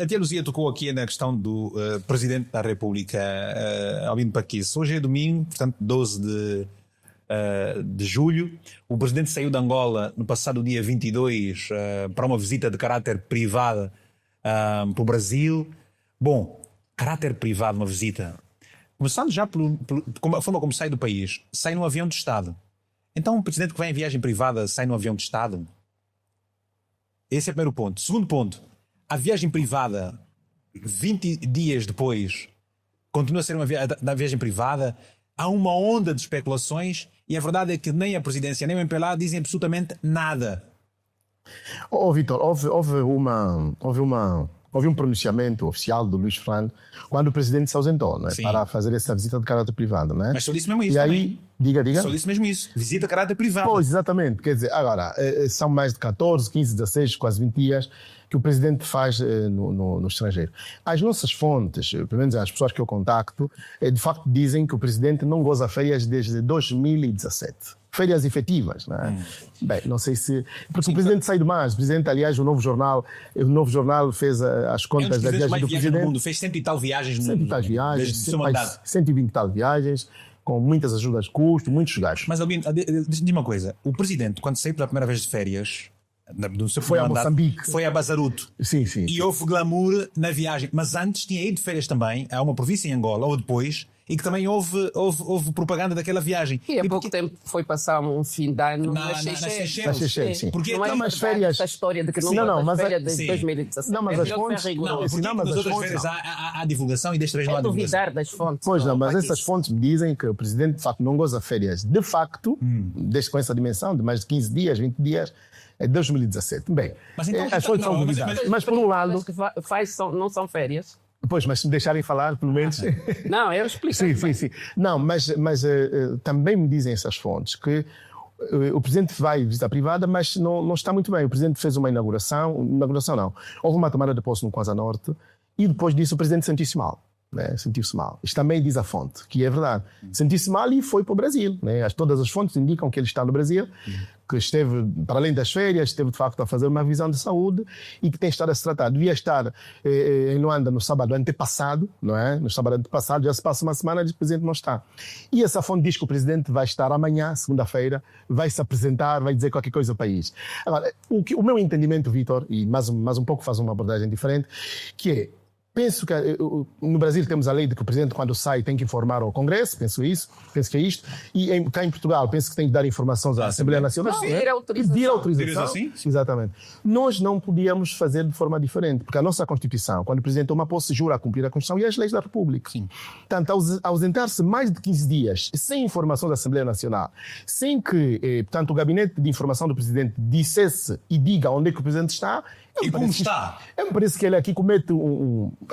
A tia Luzia tocou aqui na questão do Presidente da República, Albino Paquice. Hoje é domingo, portanto 12 de julho. O Presidente saiu de Angola no passado dia 22 para uma visita de caráter privado para o Brasil. Bom, caráter privado, uma visita. Começando já a forma como sai do país. Sai num avião de Estado. Então um Presidente que vai em viagem privada sai num avião de Estado? Esse é o primeiro ponto. Segundo ponto. A viagem privada, 20 dias depois, continua a ser uma viagem privada. Há uma onda de especulações e a verdade é que nem a presidência nem o MPLA dizem absolutamente nada. Vitor, houve um pronunciamento oficial do Luís Fernando quando o presidente se ausentou, não é? Para fazer essa visita de caráter privado, não é? Mas só disse mesmo isso. E também. aí, diga. Só disse mesmo isso. Visita de caráter privado. Pois, exatamente. Quer dizer, agora, são mais de 14, 15, 16, quase 20 dias que o presidente faz no estrangeiro. As nossas fontes, pelo menos as pessoas que eu contacto, de facto dizem que o presidente não goza férias desde 2017. Férias efetivas, não é? Bem, não sei se... Porque o presidente sai demais. O presidente, aliás, o Novo Jornal fez as contas da viagem do presidente. No mundo. Fez 100 e tal viagens. 100 e tal viagens, 120 e tal viagens, com muitas ajudas de custo, muitos gastos. Mas, Albino, diz-me uma coisa. O presidente, quando saiu pela primeira vez de férias... Foi a Moçambique. Foi a Bazaruto. Sim. E houve glamour na viagem. Mas antes tinha ido de férias também a uma província em Angola, ou depois, e que também houve propaganda daquela viagem. E há pouco tempo foi passar um fim de ano nas Seixeiras, sim. Porque não é mais férias. Essa história de que não mas férias de 2017. Não, mas as fontes... Porque nas outras férias há divulgação e desta vez não há divulgação. Duvidar das fontes. Pois não, mas essas fontes me dizem que o presidente de facto não goza férias. De facto, desde com essa dimensão de mais de 15 dias, 20 dias, é 2017. Bem, mas então, as fontes são duvidadas. Mas por um lado... Mas que não são férias. Pois, mas se me deixarem falar, pelo menos... Não, eu explico. Sim. Não, mas também me dizem essas fontes que o presidente vai visita privada, mas não está muito bem. O presidente fez uma inauguração não. Houve uma tomada de posse no Quasa Norte e depois disso o presidente sentiu-se mal. Né? Sentiu-se mal. Isto também diz a fonte, que é verdade. Sentiu-se mal e foi para o Brasil. Né? Todas as fontes indicam que ele está no Brasil, que esteve, para além das férias, esteve de facto a fazer uma visão de saúde e que tem estado a se tratar. Devia estar em Luanda no sábado antepassado, não é? No sábado antepassado, já se passa uma semana e o presidente não está. E essa fonte diz que o presidente vai estar amanhã, segunda-feira, vai se apresentar, vai dizer qualquer coisa ao país. Agora, o meu entendimento, Vítor, e mais um pouco faz uma abordagem diferente, que é, penso que no Brasil temos a lei de que o presidente, quando sai, tem que informar ao Congresso, penso que é isto. E cá em Portugal, penso que tem que dar informações à Assembleia Nacional. Pedir autorização. Sim? Exatamente. Nós não podíamos fazer de forma diferente, porque a nossa Constituição, quando o presidente toma posse, jura a cumprir a Constituição e as leis da República. Sim. Portanto, ausentar-se mais de 15 dias sem informação da Assembleia Nacional, sem que, portanto, o gabinete de informação do presidente dissesse e diga onde é que o presidente está. E como está? Me parece que ele aqui comete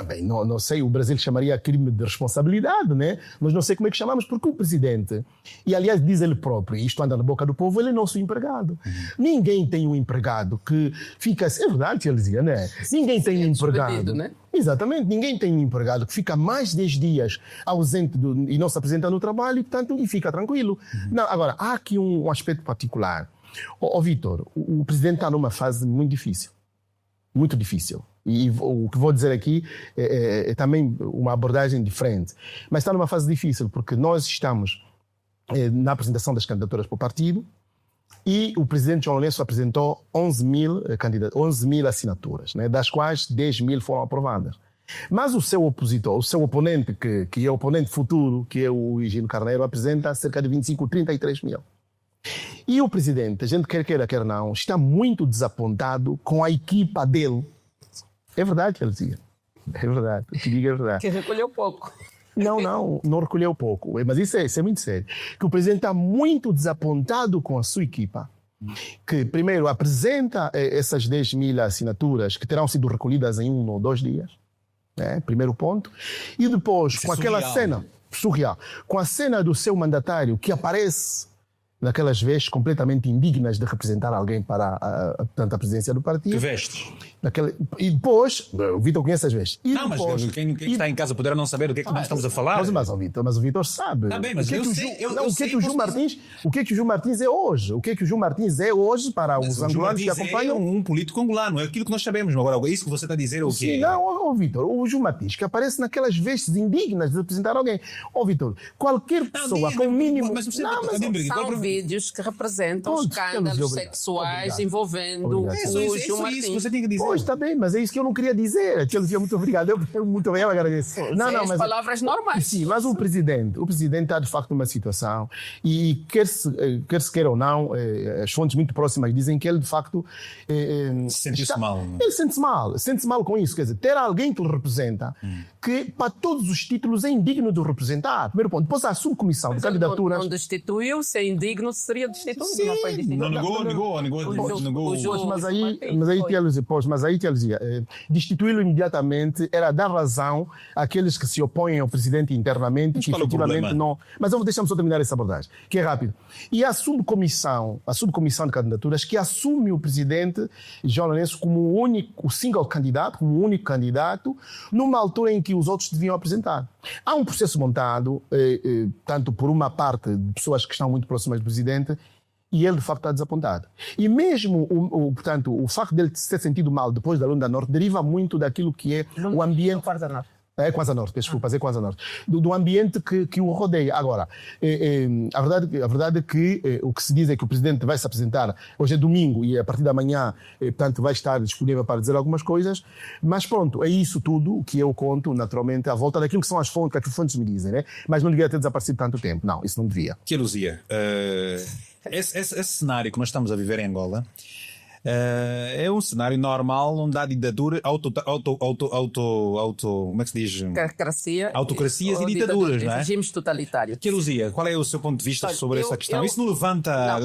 bem, não sei, o Brasil chamaria crime de responsabilidade, né? Mas não sei como é que chamamos, porque o presidente, e aliás diz ele próprio, e isto anda na boca do povo, ele é nosso empregado. Ninguém tem um empregado que fica... É verdade, ele dizia, né? Ninguém tem um empregado. Né? Exatamente, ninguém tem um empregado que fica mais de 10 dias ausente e não se apresenta no trabalho e, portanto, e fica tranquilo. Não, agora, há aqui um aspecto particular. Vítor, o presidente está numa fase muito difícil. Muito difícil. E o que vou dizer aqui é também uma abordagem diferente. Mas está numa fase difícil, porque nós estamos na apresentação das candidaturas para o partido e o presidente João Lourenço apresentou 11 mil assinaturas, né, das quais 10 mil foram aprovadas. Mas o seu opositor, o seu oponente, que é o oponente futuro, que é o Higino Carneiro, apresenta cerca de 33 mil. E o presidente, a gente quer quer não, está muito desapontado com a equipa dele. É verdade que ele dizia. É verdade, o que digo é verdade. Que recolheu pouco. Não recolheu pouco. Mas isso é muito sério. Que o presidente está muito desapontado com a sua equipa. Que primeiro apresenta essas 10 mil assinaturas que terão sido recolhidas em 1 ou 2 dias. Primeiro ponto. E depois, com aquela cena surreal, com a cena do seu mandatário que aparece naquelas vezes completamente indignas de representar alguém para portanto, a presidência do Que partido. vestes? E depois, o Vítor conhece as vezes. E Não, mas depois, quem está em casa poderá não saber do que é que nós estamos a falar. mas o Vítor sabe. Tá bem, mas o que é eu que o sei, Ju- eu não, o que é sei, que o Gil posso Martins, o que é que o Gil Martins é hoje? O que é que o Gil Martins é hoje para Mas os o Gil angolanos que Martins acompanham? é um político angolano, é aquilo que nós sabemos. Agora, isso que você está a dizer é o quê? Sim, não, Vítor, o Gil Martins, que aparece naquelas vestes indignas de representar alguém. Vítor, qualquer pessoa diz, com o mínimo. mas você- Não, mas- Ademir, qual São problema? vídeos que representam Pronto, escândalos obrigado. sexuais Obrigado. envolvendo Obrigado. É só o isso, Gil isso Martins. que você tem que dizer. Pois, está bem, mas é isso que eu não queria dizer. Aquele dia, muito obrigado. Eu muito bem, eu agradeço. Não, Sem não, as mas. palavras normais. Sim, mas o presidente está de facto numa situação e quer se queira ou não, as fontes muito próximas dizem que ele de facto Sentiu-se mal. Ele sente-se mal com isso, quer dizer, ter alguém que o representa, que para todos os títulos é indigno de o representar. Primeiro ponto. Depois há a subcomissão de candidaturas. Não destituiu, se é indigno, seria destituído. Sim, Não foi destituído. Não negou. O Ju- Pois, mas aí Martins te dizia, destituí-lo imediatamente era dar razão àqueles que se opõem ao presidente internamente, Mas que qual é o efetivamente problema? não. Mas deixa-me só terminar essa abordagem, que é rápido. E a subcomissão de candidaturas que assume o presidente João Lourenço como o single candidato, como o único candidato, numa altura em que os outros deviam apresentar. Há um processo montado, tanto por uma parte de pessoas que estão muito próximas do presidente, e ele, de facto, está desapontado. E mesmo, portanto, o facto dele se ter sentido mal depois da Lunda Norte deriva muito daquilo que é o ambiente... É Kwanza Norte, desculpa, é Kwanza Norte. Do ambiente que o rodeia. Agora, a verdade é que o que se diz é que o presidente vai se apresentar, hoje é domingo, e a partir da manhã, portanto, vai estar disponível para dizer algumas coisas, mas pronto, é isso tudo o que eu conto, naturalmente, à volta daquilo que são as fontes, que as fontes me dizem, né? Mas não devia ter desaparecido tanto tempo. Não, isso não devia. Tia Luzia, esse cenário que nós estamos a viver em Angola é um cenário normal onde há ditadura, como é que se diz? Autocracias e ditaduras, não é? Regimes totalitários. Tia Luzia, qual é o seu ponto de vista Olha, sobre essa questão? Isso não levanta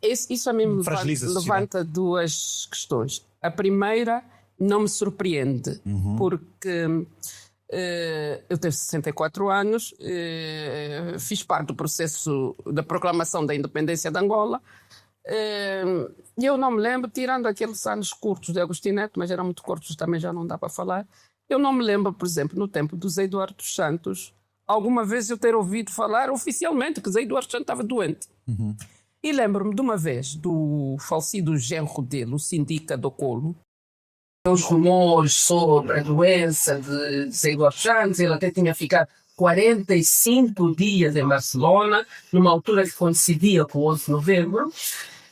Isso a mim me fragiliza a sociedade. levanta duas questões. A primeira não me surpreende, porque eu tenho 64 anos, fiz parte do processo da proclamação da independência de Angola. E eu não me lembro, tirando aqueles anos curtos de Agostinho Neto, mas eram muito curtos, também já não dá para falar. Eu não me lembro, por exemplo, no tempo do Zé Eduardo dos Santos, alguma vez eu ter ouvido falar oficialmente que Zé Eduardo dos Santos estava doente. E lembro-me de uma vez do falecido genro dele, o Sindica do Colo, os rumores sobre a doença de Zé Eduardo dos Santos. Ele até tinha ficado 45 dias em Barcelona, numa altura que coincidia com o 11 de novembro.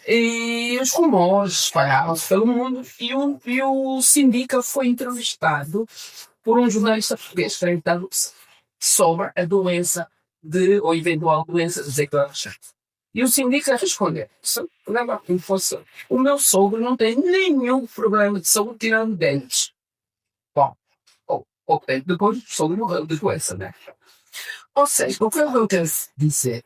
E os rumores espalhavam-se pelo mundo e o Sindica foi entrevistado por um jornalista português sobre a doença ou eventual doença de Zé Eduardo dos Santos. E o Sindica respondeu: lembra como fosse, o meu sogro não tem nenhum problema de saúde tirando dentes. Bom, ok, depois o sogro morreu de doença, né? Ou seja, o que eu quero dizer,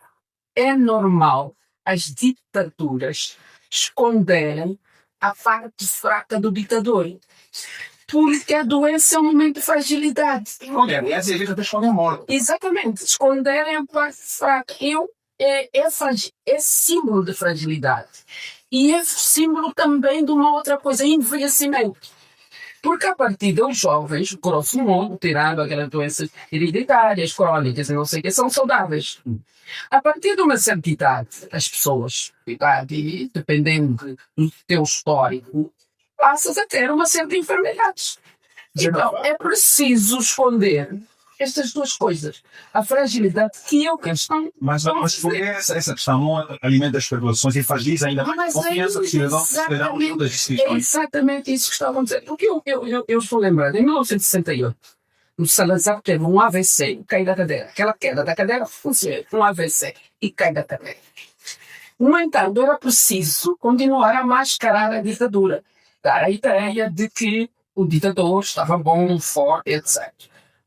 é normal as ditaduras esconderem a parte fraca do ditador. Porque a doença é um momento de fragilidade. Exatamente, esconderem a parte fraca. É símbolo de fragilidade. E é símbolo também de uma outra coisa, envelhecimento. Porque a partir dos jovens, grosso modo, tirando aquelas doenças hereditárias, crônicas e não sei o que, são saudáveis. A partir de uma certa idade, as pessoas, dependendo do teu histórico, passas a ter uma certa enfermidade. Então, é preciso esconder estas duas coisas. A fragilidade que é o questão. Mas essa questão não alimenta as especulações e fragiliza ainda mais a confiança que os cidadãos das É instituições. exatamente isso que estavam a dizer. Porque eu estou lembrado, em 1968, o Salazar teve um AVC e cai da cadeira. Aquela queda da cadeira funciona, um AVC e cai da cadeira. No entanto, era preciso continuar a mascarar a ditadura, dar a ideia de que o ditador estava bom, forte, etc.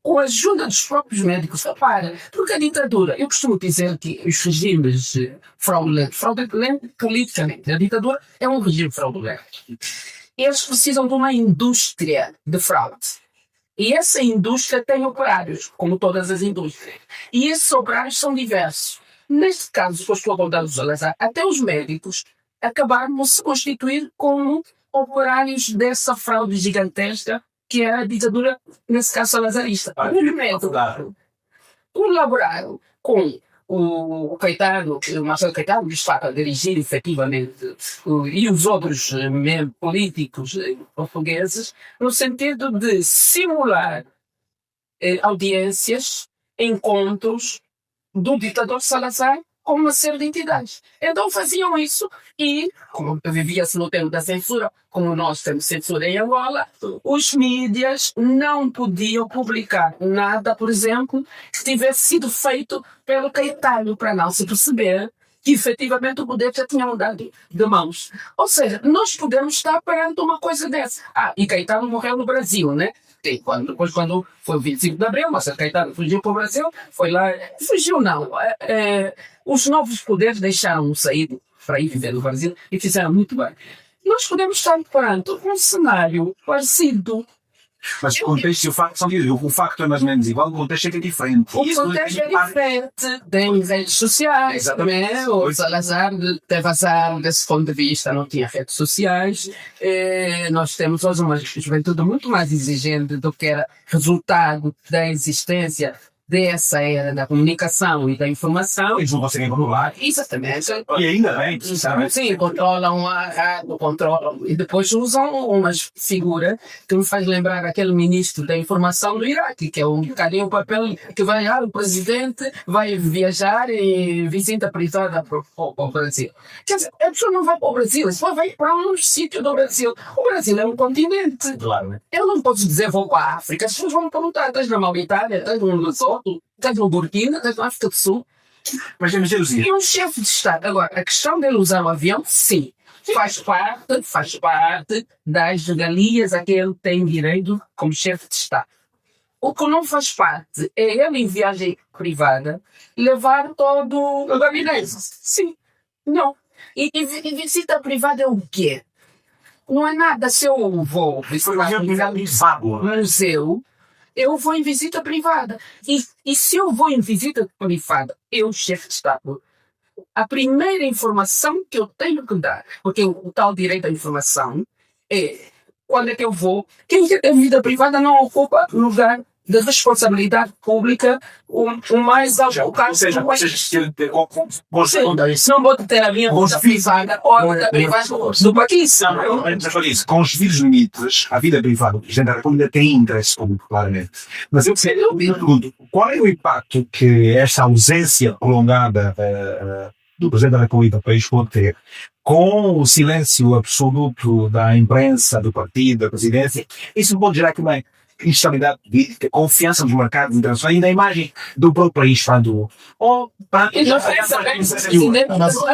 Com a ajuda dos próprios médicos, repara, porque a ditadura, eu costumo dizer que os regimes fraudulentos politicamente, a ditadura é um regime fraudulento. Eles precisam de uma indústria de fraude. E essa indústria tem operários, como todas as indústrias. E esses operários são diversos. Neste caso, que eu estou a contar do Salazar, até os médicos acabaram de se constituir como operários dessa fraude gigantesca que é a ditadura, nesse caso, salazarista. Os médicos colaboraram com o Caetano, o Marcelo Caetano, que está a dirigir efetivamente, e os outros políticos portugueses, no sentido de simular audiências, encontros do ditador Salazar com uma série de entidades. Então faziam isso e, como vivia-se no tempo da censura, como nós temos censura em Angola, os mídias não podiam publicar nada, por exemplo, que tivesse sido feito pelo Caetano, para não se perceber que efetivamente o poder já tinha mudado de mãos. Ou seja, nós podemos estar perante uma coisa dessa. E Caetano morreu no Brasil, né? Depois, quando foi o 25 de Abril, Marcelo Caetano fugiu para o Brasil, foi lá. Fugiu, não. Os novos poderes deixaram-o sair para ir viver no Brasil e fizeram muito bem. Nós podemos estar perante um cenário parecido. Mas o contexto e o facto são diferentes. O facto é mais ou menos igual, o contexto é que é diferente. O contexto é diferente. Tem redes sociais. Exatamente. Né? O Salazar teve azar desse ponto de vista, não tinha redes sociais. Nós temos hoje uma juventude muito mais exigente do que era resultado da existência dessa era da comunicação e da informação. Eles não conseguem controlar. Exatamente. E ainda bem, sabe? Sim, controlam a rádio, controlam. E depois usam umas figuras que me faz lembrar aquele ministro da informação do Iraque, que é um bocadinho o papel que vai, o presidente vai viajar e visita privada para o Brasil. Quer dizer, a pessoa não vai para o Brasil, só vai para um sítio do Brasil. O Brasil é um continente. Claro, né? Eu não posso dizer vou para a África, as pessoas vão me perguntar, estás na Mauritânia, estás no Lesotho, estás no Burkina, estás na África do Sul. Mas é gelosia. E um chefe de Estado, agora, a questão dele usar o avião, sim, faz parte das regalias a que ele tem direito como chefe de Estado. O que não faz parte é ele, em viagem privada, levar todo o gabinete. Sim, não. E visita privada é o quê? Não é nada. Se eu vou visitar um museu, eu vou em visita privada. E se eu vou em visita privada, eu, chefe de Estado, a primeira informação que eu tenho que dar, porque o tal direito à informação é quando é que eu vou. Quem tem vida privada não ocupa lugar de responsabilidade pública o mais alto caso. Ou seja, não vou ter a minha vida privada ou a vida privada do Paquistão. Com os devidos limites, a vida privada do Presidente da República tem interesse público, claramente. Mas eu pergunto, qual é o impacto que esta ausência prolongada do Presidente da República do país pode ter com o silêncio absoluto da imprensa, do partido, da presidência? Isso pode gerar também instabilidade política, confiança nos mercados internacionais e na imagem do próprio país quando está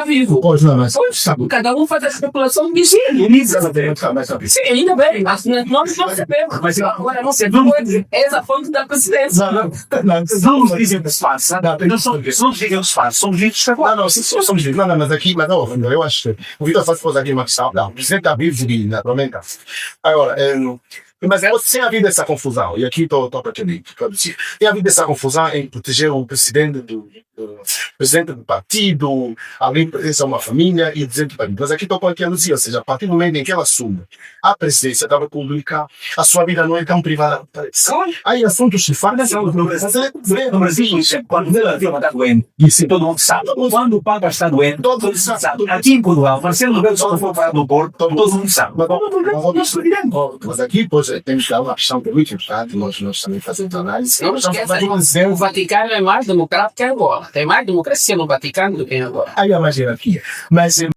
vivo. Pois não, mas Cada um faz a especulação de si. Sim, ainda bem, mas nós não sabemos. Mas agora não sabemos essa fonte da presidência. não nos dizem que se faça, não somos dizem que se faça, somos livres de não, sim, somos livres. Não, mas aqui, eu acho que o Vitor faz aqui uma questão. Não, o presidente está vivo e naturalmente. Agora, mas sem haver essa confusão, e aqui estou para dizer, tem havido essa confusão em proteger o presidente do partido, alguém pertence a uma família e dizer que mas aqui estou para aqui aludir, ou seja, a partir do momento em que ela assume a presidência da República, a sua vida não é tão privada. Aí assuntos se falam no Brasil, quando ela está doente, isso todo mundo sabe. Quando o Papa está doente, todo mundo sabe. Aqui em Portugal, Marcelo Rebelo só foi para do Porto, todo mundo sabe. Mas aqui, pois, temos que dar uma questão política, nós também fazemos análise. O Vaticano é mais democrático que Angola. Tem mais democracia no Vaticano do que em Angola. Aí há mais hierarquia. Mas